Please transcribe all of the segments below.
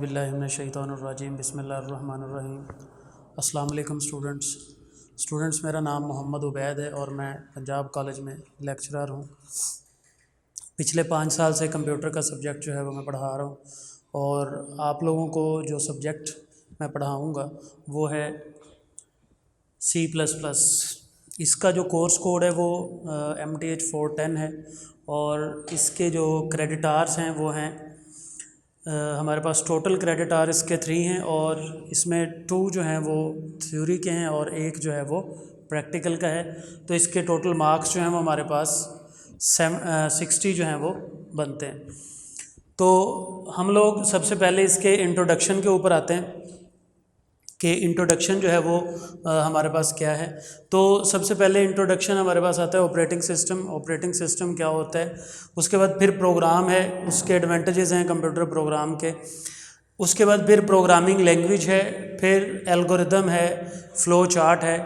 औज़ुबिल्लाहिमिनश्शैतानिर्रजीम बिस्मिल्लाहिर्रहमानिर्रहीम। अस्सलाम वालेकुम स्टूडेंट्स, मेरा नाम मोहम्मद उबैद है और मैं पंजाब कॉलेज में लेक्चरर हूँ। पिछले 5 साल से कंप्यूटर का सब्जेक्ट जो है वो मैं पढ़ा रहा हूँ और आप लोगों को जो सब्जेक्ट मैं पढ़ाऊँगा वो है C++। इसका जो कोर्स कोड है वो MTH 410 है और इसके जो क्रेडिट आवर्स हैं वो हैं हमारे पास टोटल क्रेडिट आवर इसके 3 हैं और इसमें 2 जो हैं वो थ्योरी के हैं और 1 जो है वो प्रैक्टिकल का है। तो इसके टोटल मार्क्स जो हैं वो हमारे पास 60 जो हैं वो बनते हैं। तो हम लोग सबसे पहले इसके इंट्रोडक्शन के ऊपर आते हैं कि इंट्रोडक्शन जो है वो हमारे पास क्या है। तो सबसे पहले इंट्रोडक्शन हमारे पास आता है ऑपरेटिंग सिस्टम क्या होता है। उसके बाद फिर प्रोग्राम है, उसके एडवांटेजेस हैं कंप्यूटर प्रोग्राम के। उसके बाद फिर प्रोग्रामिंग लैंग्वेज है, फिर एल्गोरिदम है, फ्लो चार्ट है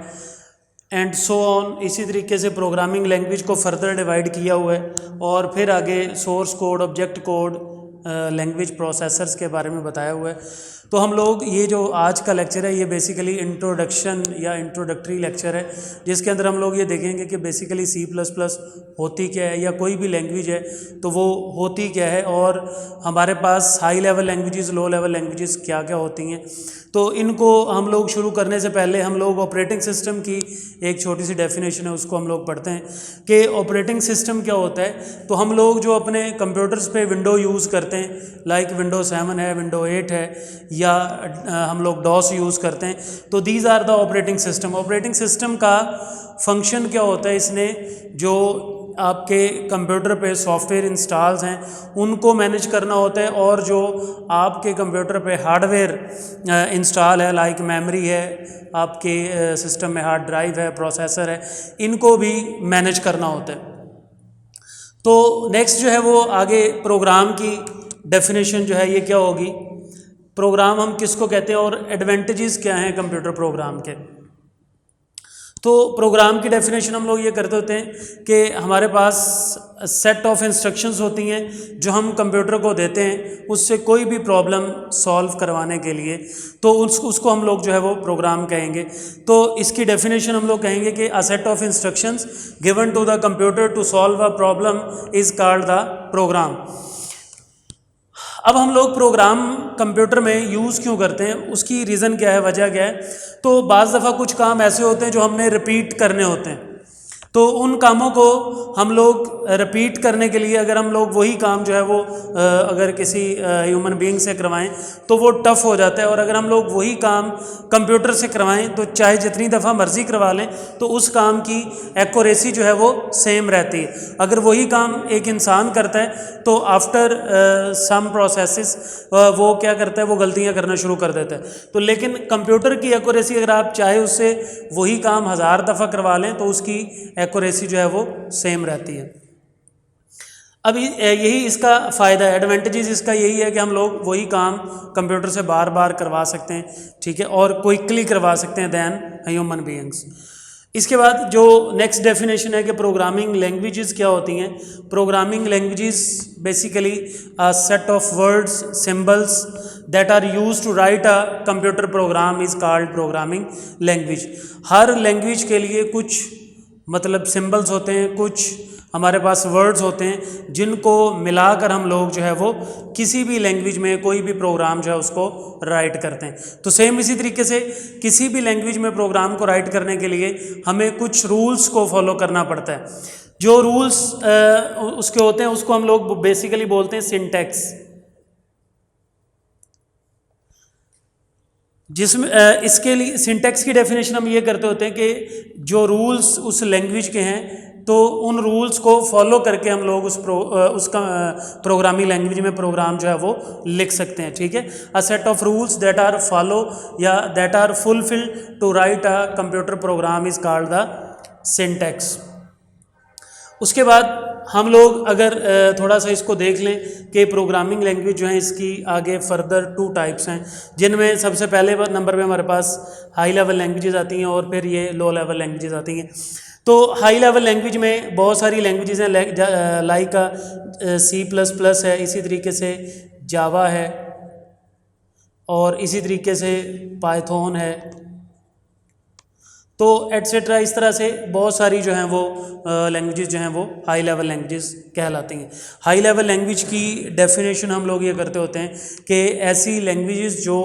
एंड सो ऑन। इसी तरीके से प्रोग्रामिंग लैंग्वेज को फर्दर डिवाइड किया हुआ है और फिर आगे source code, object code, language processors के बारे में बताया हुआ है। तो हम लोग ये जो आज का लेक्चर है ये बेसिकली इंट्रोडक्शन या इंट्रोडक्टरी लेक्चर है, जिसके अंदर हम लोग ये देखेंगे कि बेसिकली C++ होती क्या है या कोई भी लैंग्वेज है तो वो होती क्या है और हमारे पास high level languages, low level languages क्या क्या होती हैं। तो इनको हम लोग शुरू करने से पहले हम लोग ऑपरेटिंग सिस्टम की एक छोटी सी डेफिनेशन है उसको हम लोग पढ़ते हैं कि ऑपरेटिंग सिस्टम क्या होता है। तो हम लोग जो अपने कंप्यूटर्स पे विंडो यूज़ करते हैं, लाइक विंडो 7 है, विंडो 8 है या हम लोग डॉस यूज़ करते हैं, तो these are the operating system. Operating system का फंक्शन क्या होता है, इसने जो आपके कंप्यूटर पे सॉफ्टवेयर इंस्टॉल्स हैं उनको मैनेज करना होता है और जो आपके कंप्यूटर पे हार्डवेयर इंस्टॉल है, लाइक मेमोरी है, आपके सिस्टम में हार्ड ड्राइव है, प्रोसेसर है, इनको भी मैनेज करना होता है। तो नेक्स्ट जो है वो आगे प्रोग्राम की डेफिनेशन जो है ये क्या होगी, प्रोग्राम हम किसको कहते हैं और एडवांटेजेस क्या हैं कंप्यूटर प्रोग्राम के। तो प्रोग्राम की डेफिनेशन हम लोग ये करते होते हैं कि हमारे पास सेट ऑफ इंस्ट्रक्शंस होती हैं जो हम कंप्यूटर को देते हैं उससे कोई भी प्रॉब्लम सॉल्व करवाने के लिए, तो उसको हम लोग जो है वो प्रोग्राम कहेंगे। तो इसकी डेफिनेशन हम लोग कहेंगे कि a set of instructions given to the computer to solve a problem is called the program. अब हम लोग प्रोग्राम कंप्यूटर में यूज़ क्यों करते हैं, उसकी रीज़न क्या है, वजह क्या है। तो बाज़ दफ़ा कुछ काम ऐसे होते हैं जो हमने रिपीट करने होते हैं, तो उन कामों को हम लोग रिपीट करने के लिए अगर हम लोग वही काम जो है वो अगर किसी ह्यूमन बीइंग से करवाएं तो वो टफ़ हो जाता है, और अगर हम लोग वही काम कंप्यूटर से करवाएं तो चाहे जितनी दफ़ा मर्ज़ी करवा लें तो उस काम की एक्यूरेसी जो है वो सेम रहती है। अगर वही काम एक इंसान करता है तो आफ्टर सम प्रोसेसेस वो क्या करता है, वो गलतियां करना शुरू कर देता है। तो लेकिन कंप्यूटर की एक्यूरेसी अगर आप चाहे उससे वही काम 1000 दफ़ा करवा लें तो उसकी एक्यूरेसी जो है वो सेम रहती है। अब यही इसका फ़ायदा है, एडवांटेजेस इसका यही है कि हम लोग वही काम कंप्यूटर से बार बार करवा सकते हैं, ठीक है, और क्विकली करवा सकते हैं दैन ह्यूमन बीइंग्स। इसके बाद जो नेक्स्ट डेफिनेशन है कि प्रोग्रामिंग लैंग्वेजेस क्या होती हैं। Programming languages basically a set of words, symbols that are used to write a computer program is called programming language. हर लैंग्वेज के लिए कुछ मतलब सिंबल्स होते हैं, कुछ हमारे पास वर्ड्स होते हैं जिनको मिलाकर हम लोग जो है वो किसी भी लैंग्वेज में कोई भी प्रोग्राम जो है उसको राइट करते हैं। तो सेम इसी तरीके से किसी भी लैंग्वेज में प्रोग्राम को राइट करने के लिए हमें कुछ रूल्स को फॉलो करना पड़ता है। जो रूल्स उसके होते हैं उसको हम लोग बेसिकली बोलते हैं सिंटैक्स, जिसमें इसके लिए सिंटैक्स की डेफिनेशन हम ये करते होते हैं कि जो रूल्स उस लैंग्वेज के हैं तो उन रूल्स को फॉलो करके हम लोग उसका प्रोग्रामिंग लैंग्वेज में प्रोग्राम जो है वो लिख सकते हैं, ठीक है। A set of rules that are follow या that are fulfilled to write a computer program is called the syntax. उसके बाद हम लोग अगर थोड़ा सा इसको देख लें कि प्रोग्रामिंग लैंग्वेज जो है इसकी आगे फर्दर 2 टाइप्स हैं, जिनमें सबसे पहले नंबर पे हमारे पास हाई लेवल लैंग्वेजेस आती हैं और फिर ये लो लेवल लैंग्वेजेस आती हैं। तो हाई लेवल लैंग्वेज में बहुत सारी लैंग्वेजेस हैं, लाइक C++ है, इसी तरीके से जावा है, और इसी तरीके से पाइथन है, तो एटसेट्रा। इस तरह से बहुत सारी जो हैं वो लैंग्वेजेस जो हैं वो हाई लेवल लैंग्वेजेस कहलाती हैं। हाई लेवल लैंग्वेज की डेफिनेशन हम लोग ये करते होते हैं कि ऐसी लैंग्वेजेस जो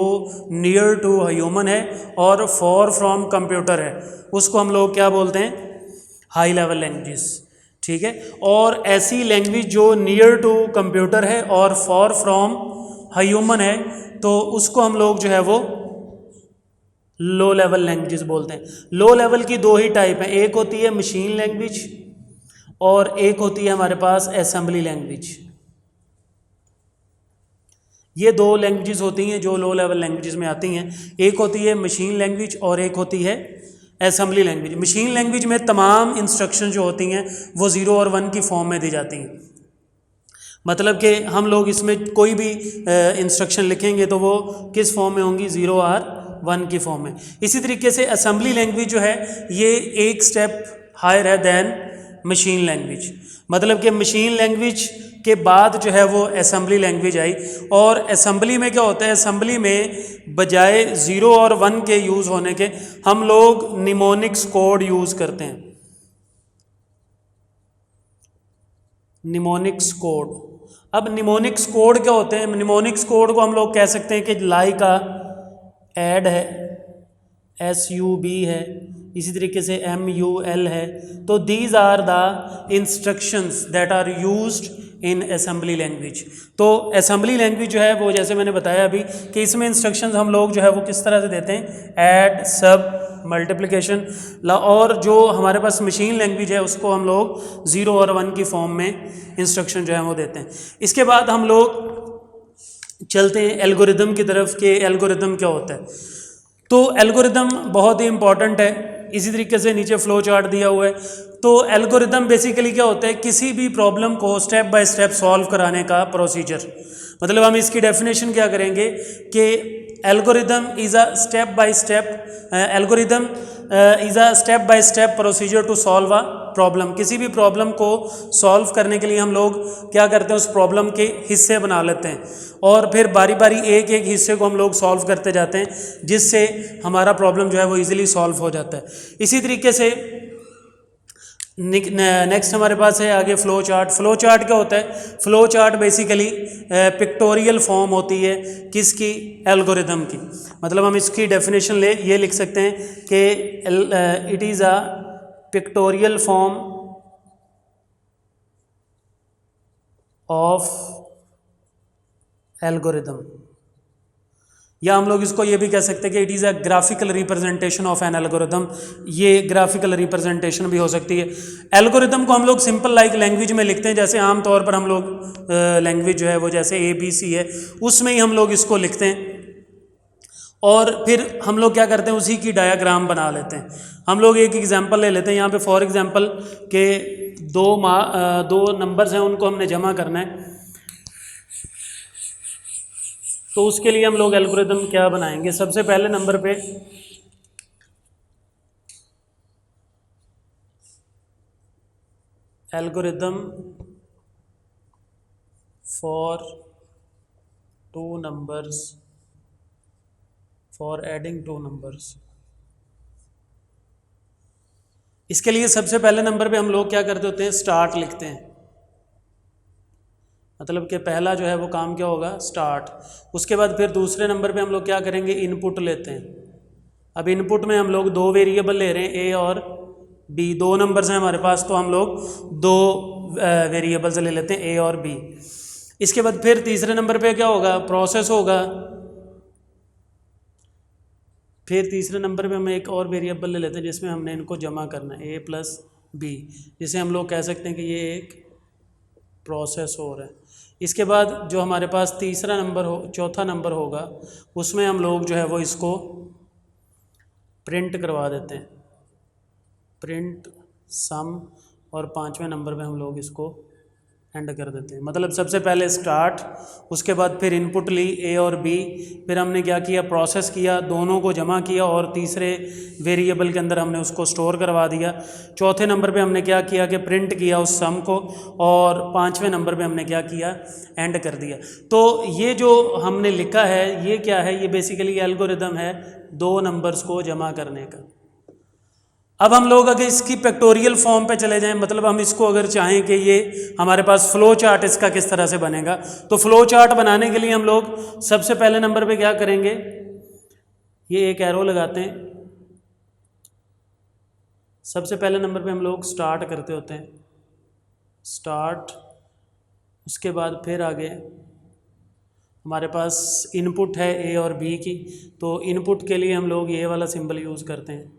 नियर टू ह्यूमन है और फॉर फ्रॉम कंप्यूटर है, उसको हम लोग क्या बोलते हैं, हाई लेवल लैंग्वेजेस। ठीक है, और ऐसी लैंग्वेज जो नियर टू कंप्यूटर है और फॉर फ्रॉम ह्यूमन है, तो उसको हम लोग जो है वो लो लेवल लैंग्वेजेस बोलते हैं। लो लेवल की दो ही टाइप हैं, एक होती है मशीन लैंग्वेज और एक होती है हमारे पास असेंबली लैंग्वेज। ये दो लैंग्वेजेस होती हैं जो लो लेवल लैंग्वेजेस में आती हैं, एक होती है मशीन लैंग्वेज और एक होती है असेंबली लैंग्वेज। मशीन लैंग्वेज में तमाम इंस्ट्रक्शन जो होती हैं वो 0 और 1 की फॉर्म में दी जाती हैं। मतलब कि हम लोग इसमें कोई भी इंस्ट्रक्शन लिखेंगे तो वो किस फॉर्म में होंगी, 0 और 1 की फॉर्म में। इसी तरीके से असेंबली लैंग्वेज जो है ये एक स्टेप हायर है दैन मशीन लैंग्वेज। मतलब कि मशीन लैंग्वेज के बाद जो है वो असेंबली लैंग्वेज आई। और असेंबली में क्या होता है, असेंबली में बजाय 0 और 1 के यूज़ होने के हम लोग निमोनिक्स कोड यूज़ करते हैं। निमोनिक्स कोड, अब निमोनिक्स कोड क्या होते हैं, निमोनिक्स कोड को हम लोग कह सकते हैं कि लाई का ऐड है, SUB है, इसी तरीके से MUL है। तो these are the instructions that are used in assembly language. तो असेंबली लैंग्वेज जो है वो जैसे मैंने बताया अभी कि इसमें इंस्ट्रक्शंस हम लोग जो है वो किस तरह से देते हैं, ऐड, सब, मल्टीप्लिकेशन। और जो हमारे पास मशीन लैंग्वेज है उसको हम लोग 0 और 1 की फॉर्म में इंस्ट्रक्शन जो है वो देते हैं। इसके बाद हम लोग चलते हैं एल्गोरिदम की तरफ कि एल्गोरिदम क्या होता है। तो एल्गोरिदम बहुत ही इंपॉर्टेंट है, इसी तरीके से नीचे फ्लो चार्ट दिया हुआ है। तो एल्गोरिदम बेसिकली क्या होता है, किसी भी प्रॉब्लम को स्टेप बाय स्टेप सॉल्व कराने का प्रोसीजर। मतलब हम इसकी डेफिनेशन क्या करेंगे कि algorithm is a step by step algorithm is a step by step procedure to solve a problem. किसी भी प्रॉब्लम को सॉल्व करने के लिए हम लोग क्या करते हैं, उस प्रॉब्लम के हिस्से बना लेते हैं और फिर बारी बारी एक एक हिस्से को हम लोग सॉल्व करते जाते हैं, जिससे हमारा प्रॉब्लम जो है वो इजीली सॉल्व हो जाता है। इसी तरीके से नेक्स्ट हमारे पास है आगे फ्लो चार्ट। फ्लो चार्ट क्या होता है, flow chart basically pictorial form होती है किसकी, एल्गोरिदम की। मतलब हम इसकी डेफिनेशन ये लिख सकते हैं कि it is a pictorial form of algorithm, या हम लोग इसको ये भी कह सकते हैं कि it is a graphical representation of N algorithm. ये ग्राफिकल रिप्रेजेंटेशन भी हो सकती है। एल्गोरिदम को हम लोग सिंपल लाइक लैंग्वेज में लिखते हैं, जैसे आम तौर पर हम लोग लैंग्वेज जो है वो जैसे ABC है उसमें ही हम लोग इसको लिखते हैं और फिर हम लोग क्या करते हैं, उसी की डायाग्राम बना लेते हैं। हम लोग एक एग्जांपल ले लेते हैं यहाँ पे, फॉर एग्जांपल के दो नंबर्स हैं, उनको हमने जमा करना है। तो उसके लिए हम लोग एल्गोरिदम क्या बनाएंगे, सबसे पहले नंबर पे algorithm for 2 numbers for adding 2 numbers. इसके लिए सबसे पहले नंबर पे हम लोग क्या करते होते हैं, स्टार्ट लिखते हैं। मतलब कि पहला जो है वो काम क्या होगा, स्टार्ट। उसके बाद फिर दूसरे नंबर पे हम लोग क्या करेंगे, इनपुट लेते हैं। अब इनपुट में हम लोग 2 वेरिएबल ले रहे हैं, A और B। 2 नंबर्स हैं हमारे पास, तो हम लोग 2 वेरिएबल्स ले लेते हैं, A और B। इसके बाद फिर तीसरे नंबर पे क्या होगा, प्रोसेस होगा। फिर तीसरे नंबर पे हम एक और वेरिएबल ले लेते हैं जिसमें हमने इनको जमा करना है, A + B, जिसे हम लोग कह सकते हैं कि ये एक प्रोसेस हो रहा है। इसके बाद जो हमारे पास चौथा नंबर होगा उसमें हम लोग जो है वो इसको प्रिंट करवा देते हैं, प्रिंट सम। और 5वें नंबर पे हम लोग इसको एंड कर देते हैं। मतलब सबसे पहले स्टार्ट, उसके बाद फिर इनपुट ली ए और बी, फिर हमने क्या किया, प्रोसेस किया, दोनों को जमा किया और तीसरे वेरिएबल के अंदर हमने उसको स्टोर करवा दिया। चौथे नंबर पे हमने क्या किया कि प्रिंट किया उस सम को, और पांचवें नंबर पे हमने क्या किया, एंड कर दिया। तो ये जो हमने लिखा है ये क्या है, ये बेसिकली एल्गोरिदम है दो नंबर्स को जमा करने का। अब हम लोग अगर इसकी फैक्टोरियल फॉर्म पे चले जाएं, मतलब हम इसको अगर चाहें कि ये हमारे पास फ्लो चार्ट इसका किस तरह से बनेगा, तो फ्लो चार्ट बनाने के लिए हम लोग सबसे पहले नंबर पे क्या करेंगे, ये एक एरो लगाते हैं। सबसे पहले नंबर पे हम लोग स्टार्ट करते होते हैं, स्टार्ट, उसके बाद फिर आगे हमारे पास इनपुट है ए और बी की, तो इनपुट के लिए हम लोग ये वाला सिंबल यूज़ करते हैं,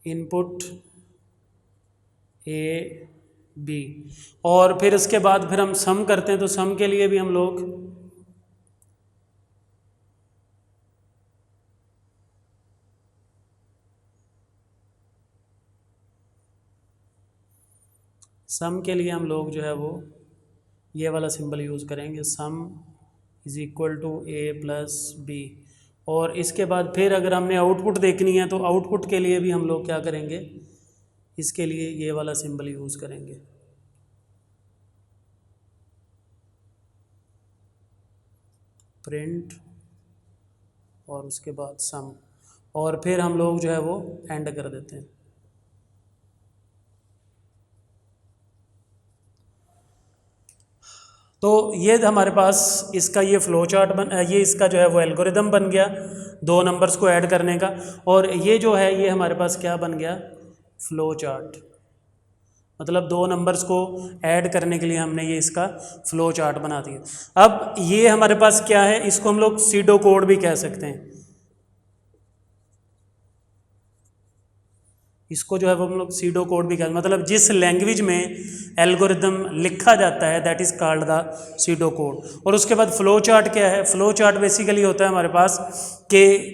इनपुट ए बी। और फिर इसके बाद फिर हम सम करते हैं, तो सम के लिए भी हम लोग जो है वो ये वाला सिंबल यूज़ करेंगे, sum is equal to A plus B. और इसके बाद फिर अगर हमने आउटपुट देखनी है तो आउटपुट के लिए भी हम लोग क्या करेंगे, इसके लिए ये वाला सिंबल यूज़ करेंगे, प्रिंट और उसके बाद सम, और फिर हम लोग जो है वो एंड कर देते हैं। तो ये हमारे पास इसका ये फ्लो चार्ट ये इसका जो है वो एल्गोरिदम बन गया दो नंबर्स को ऐड करने का, और ये जो है ये हमारे पास क्या बन गया, फ्लो चार्ट। मतलब दो नंबर्स को ऐड करने के लिए हमने ये इसका फ्लो चार्ट बना दिया। अब ये हमारे पास क्या है, इसको हम लोग सीडो कोड भी कह सकते हैं। इसको जो है वो हम लोग सीडो कोड भी कहते हैं, मतलब जिस लैंग्वेज में एल्गोरिदम लिखा जाता है that is called the SIDO code. और उसके बाद फ्लो चार्ट क्या है, फ्लो चार्ट बेसिकली होता है हमारे पास कि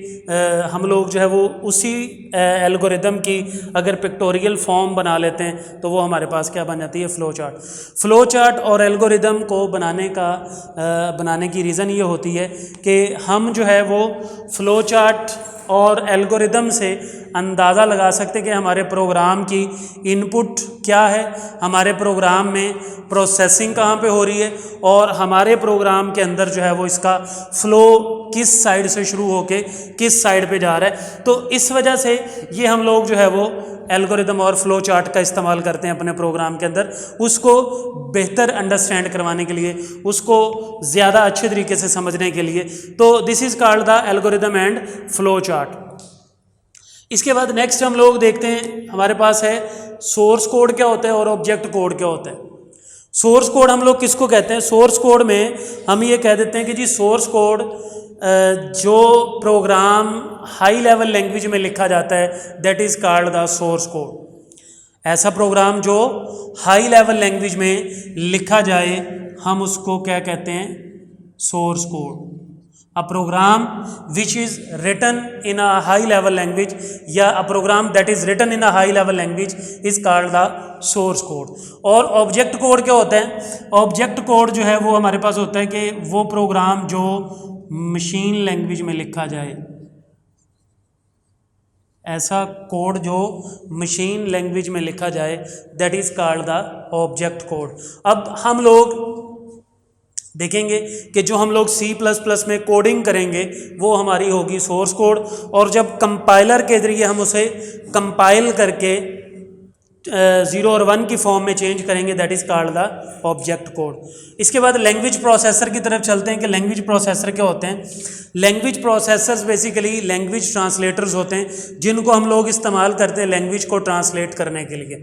हम लोग जो है वो उसी एल्गोरिदम की अगर पिक्टोरियल फॉर्म बना लेते हैं तो वो हमारे पास क्या बन जाती है, फ्लो चार्ट। फ्लो चार्ट और एल्गोरिदम को बनाने की रीज़न ये होती है कि हम जो है वो फ्लो चार्ट और एल्गोरिदम से अंदाज़ा लगा सकते कि हमारे प्रोग्राम की इनपुट क्या है, हमारे प्रोग्राम में प्रोसेसिंग कहाँ पे हो रही है, और हमारे प्रोग्राम के अंदर जो है वो इसका फ्लो किस साइड से शुरू होके किस साइड पे जा रहा है। तो इस वजह से ये हम लोग जो है वो एल्गोरिदम और फ्लो चार्ट का इस्तेमाल करते हैं अपने प्रोग्राम के अंदर, उसको बेहतर अंडरस्टैंड करवाने के लिए, उसको ज़्यादा अच्छे तरीके से समझने के लिए। तो this is called the algorithm and flow chart. इसके बाद नेक्स्ट हम लोग देखते हैं, हमारे पास है सोर्स कोड क्या होता है और ऑब्जेक्ट कोड क्या होता है। सोर्स कोड हम लोग किसको कहते हैं, सोर्स कोड में हम ये कह देते हैं कि जी सोर्स कोड जो प्रोग्राम हाई लेवल लैंग्वेज में लिखा जाता है that is called the source code. ऐसा प्रोग्राम जो हाई लेवल लैंग्वेज में लिखा जाए हम उसको क्या कहते हैं, source code. A program which is written in a high level language या a program that is written in a high level language is called the source code. और ऑब्जेक्ट कोड क्या होता है, ऑब्जेक्ट कोड जो है वो हमारे पास होता है कि वो प्रोग्राम जो मशीन लैंग्वेज में लिखा जाए, ऐसा कोड जो मशीन लैंग्वेज में लिखा जाए that is called the object code. अब हम लोग देखेंगे कि जो हम लोग C++ में कोडिंग करेंगे वो हमारी होगी सोर्स कोड, और जब कंपाइलर के ज़रिए हम उसे कंपाइल करके 0 और 1 की फॉर्म में चेंज करेंगे that is called the object code. इसके बाद लैंग्वेज प्रोसेसर की तरफ चलते हैं कि लैंग्वेज प्रोसेसर क्या होते हैं। Language processors basically language translators होते हैं जिनको हम लोग इस्तेमाल करते हैं लैंग्वेज को ट्रांसलेट करने के लिए।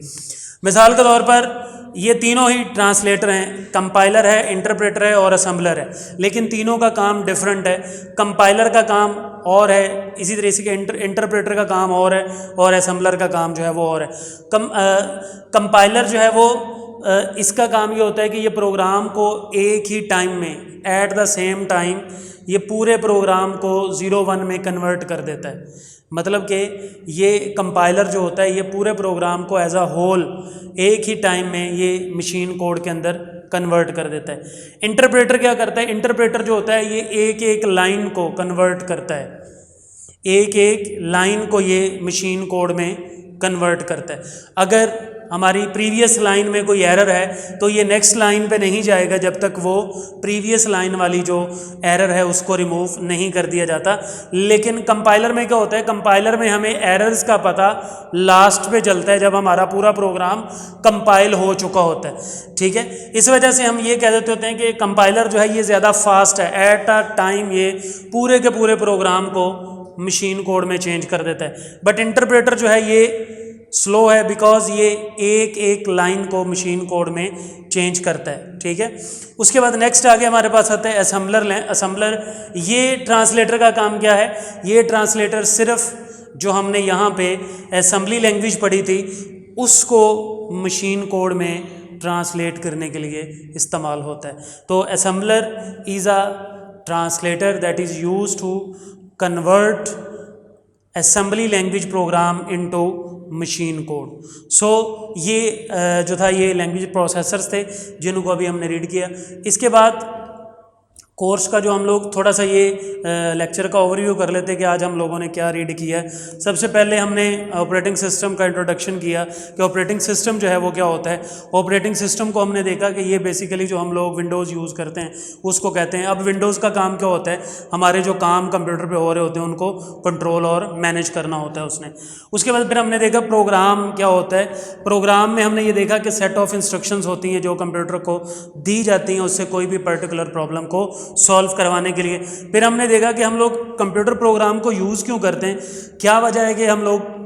मिसाल के तौर पर ये तीनों ही ट्रांसलेटर हैं, कंपाइलर है, इंटरप्रेटर है और असेंबलर है, लेकिन तीनों का काम डिफरेंट है। कंपाइलर का काम और है, इसी तरह से इंटरप्रेटर का काम और है, और असेंबलर का काम जो है वो और है। कंपाइलर जो है वो इसका काम ये होता है कि ये प्रोग्राम को एक ही टाइम में एट द सेम टाइम ये पूरे प्रोग्राम को 0 1 में कन्वर्ट कर देता है। मतलब कि ये कंपाइलर जो होता है ये पूरे प्रोग्राम को एज अ होल एक ही टाइम में ये मशीन कोड के अंदर कन्वर्ट कर देता है। इंटरप्रेटर क्या करता है, इंटरप्रेटर जो होता है ये एक एक लाइन को कन्वर्ट करता है, एक एक लाइन को ये मशीन कोड में कन्वर्ट करता है। अगर हमारी प्रीवियस लाइन में कोई एरर है तो ये नेक्स्ट लाइन पे नहीं जाएगा जब तक वो प्रीवियस लाइन वाली जो एरर है उसको रिमूव नहीं कर दिया जाता। लेकिन कंपाइलर में क्या होता है, कंपाइलर में हमें एरर्स का पता लास्ट पे चलता है जब हमारा पूरा प्रोग्राम कंपाइल हो चुका होता है। ठीक है, इस वजह से हम ये कह देते होते हैं कि कंपाइलर जो है ये ज़्यादा फास्ट है, एट अ टाइम ये पूरे के पूरे प्रोग्राम को मशीन कोड में चेंज कर देता है। बट इंटरप्रेटर जो है ये स्लो है बिकॉज ये एक एक लाइन को मशीन कोड में चेंज करता है। ठीक है, उसके बाद नेक्स्ट आगे हमारे पास आता है असेंबलर। असेंबलर ये ट्रांसलेटर का काम क्या है, ये ट्रांसलेटर सिर्फ जो हमने यहाँ पे असेंबली लैंग्वेज पढ़ी थी उसको मशीन कोड में ट्रांसलेट करने के लिए इस्तेमाल होता है। तो assembler is a translator that is use to convert assembly language program into machine code. So ये जो था ये लैंग्वेज प्रोसेसर्स थे जिनको अभी हमने रीड किया। इसके बाद कोर्स का जो हम लोग थोड़ा सा ये लेक्चर का ओवरव्यू कर लेते हैं कि आज हम लोगों ने क्या रीड किया है। सबसे पहले हमने ऑपरेटिंग सिस्टम का इंट्रोडक्शन किया कि ऑपरेटिंग सिस्टम जो है वो क्या होता है। ऑपरेटिंग सिस्टम को हमने देखा कि ये बेसिकली जो हम लोग विंडोज़ यूज़ करते हैं उसको कहते हैं। अब विंडोज़ का काम क्या होता है, हमारे जो काम कंप्यूटर पर हो रहे होते हैं उनको कंट्रोल और मैनेज करना होता है उसने। उसके बाद फिर हमने देखा प्रोग्राम क्या होता है। प्रोग्राम में हमने ये देखा कि सेट ऑफ इंस्ट्रक्शंस होती हैं जो कंप्यूटर को दी जाती हैं उससे कोई भी पर्टिकुलर प्रॉब्लम को सॉल्व करवाने के लिए। फिर हमने देखा कि हम लोग कंप्यूटर प्रोग्राम को यूज़ क्यों करते हैं, क्या वजह है कि हम लोग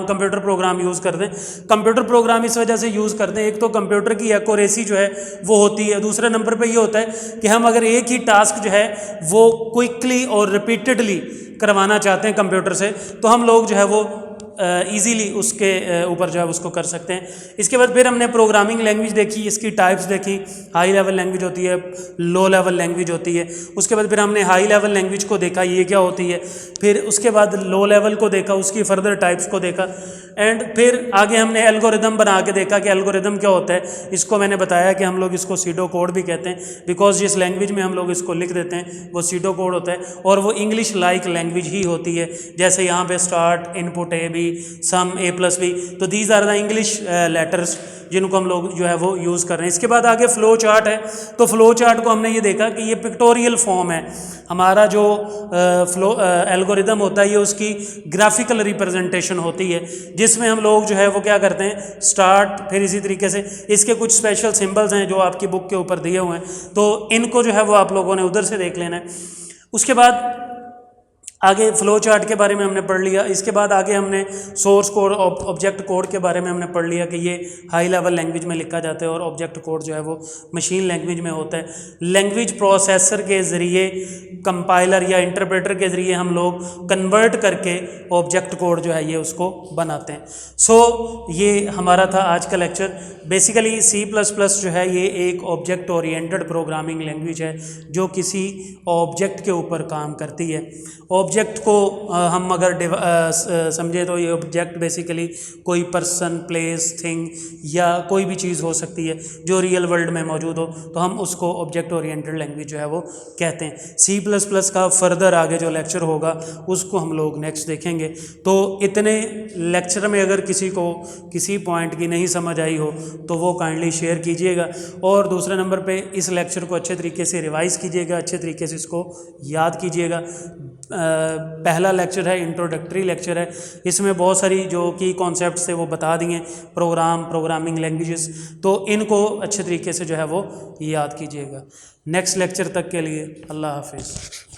कंप्यूटर प्रोग्राम यूज़ करते हैं। कंप्यूटर प्रोग्राम इस वजह से यूज़ करते हैं, एक तो कंप्यूटर की एक्यूरेसी जो है वो होती है, दूसरे नंबर पे ये होता है कि हम अगर एक ही टास्क जो है वो क्विकली और रिपीटेडली करवाना चाहते हैं कंप्यूटर से तो हम लोग जो है वो ईज़िली उसके ऊपर जो है उसको कर सकते हैं। इसके बाद फिर हमने प्रोग्रामिंग लैंग्वेज देखी, इसकी टाइप्स देखी। हाई लेवल लैंग्वेज होती है, लो लेवल लैंग्वेज होती है। उसके बाद फिर हमने हाई लेवल लैंग्वेज को देखा ये क्या होती है, फिर उसके बाद लो लेवल को देखा, उसकी फर्दर टाइप्स को देखा, एंड फिर आगे हमने एल्गोरिदम बना के देखा कि एल्गोरिदम क्या होता है। इसको मैंने बताया कि हम लोग इसको सीडो कोड भी कहते हैं बिकॉज जिस लैंग्वेज में हम लोग इसको लिख देते हैं वो सीडो कोड होता है और वो इंग्लिश लाइक लैंग्वेज ही होती है। जैसे यहाँ पे start, input A B, sum A plus B, तो these are the English letters जिनको हम लोग जो है वो यूज़ कर रहे हैं। इसके बाद आगे फ्लो चार्ट है। तो फ्लो चार्ट को हमने ये देखा कि ये पिक्टोरियल फॉर्म है। हमारा जो एल्गोरिदम होता है ये उसकी ग्राफिकल रिप्रेजेंटेशन होती है जिसमें हम लोग जो है वो क्या करते हैं, स्टार्ट, फिर इसी तरीके से इसके कुछ स्पेशल सिंबल्स हैं जो आपकी बुक के ऊपर दिए हुए हैं, तो इनको जो है वो आप लोगों ने उधर से देख लेना है। उसके बाद आगे फ्लो चार्ट के बारे में हमने पढ़ लिया। इसके बाद आगे हमने सोर्स कोड, ऑब्जेक्ट कोड के बारे में हमने पढ़ लिया कि ये हाई लेवल लैंग्वेज में लिखा जाता है और ऑब्जेक्ट कोड जो है वो मशीन लैंग्वेज में होता है। लैंग्वेज प्रोसेसर के ज़रिए, कंपाइलर या इंटरप्रेटर के ज़रिए हम लोग कन्वर्ट करके ऑब्जेक्ट कोड जो है ये उसको बनाते हैं। सो ये हमारा था आज का लेक्चर। बेसिकली C++ जो है ये एक ऑब्जेक्ट ओरिएंटेड प्रोग्रामिंग लैंग्वेज है जो किसी ऑब्जेक्ट के ऊपर काम करती है। ऑब्जेक्ट को हम अगर समझे तो ये ऑब्जेक्ट बेसिकली कोई पर्सन, प्लेस, थिंग या कोई भी चीज़ हो सकती है जो रियल वर्ल्ड में मौजूद हो, तो हम उसको ऑब्जेक्ट ओरिएंटेड लैंग्वेज जो है वो कहते हैं। C++ का फर्दर आगे जो लेक्चर होगा उसको हम लोग नेक्स्ट देखेंगे। तो इतने लेक्चर में अगर किसी को किसी पॉइंट की नहीं समझ आई हो तो वो काइंडली शेयर कीजिएगा, और दूसरे नंबर पे इस लेक्चर को अच्छे तरीके से रिवाइज़ कीजिएगा, अच्छे तरीके से इसको याद कीजिएगा। पहला लेक्चर है, इंट्रोडक्टरी लेक्चर है, इसमें बहुत सारी जो की कॉन्सेप्ट्स थे वो बता दिए, प्रोग्रामिंग लैंग्वेजेस, तो इनको अच्छे तरीके से जो है वो याद कीजिएगा। नेक्स्ट लेक्चर तक के लिए अल्लाह हाफिज़।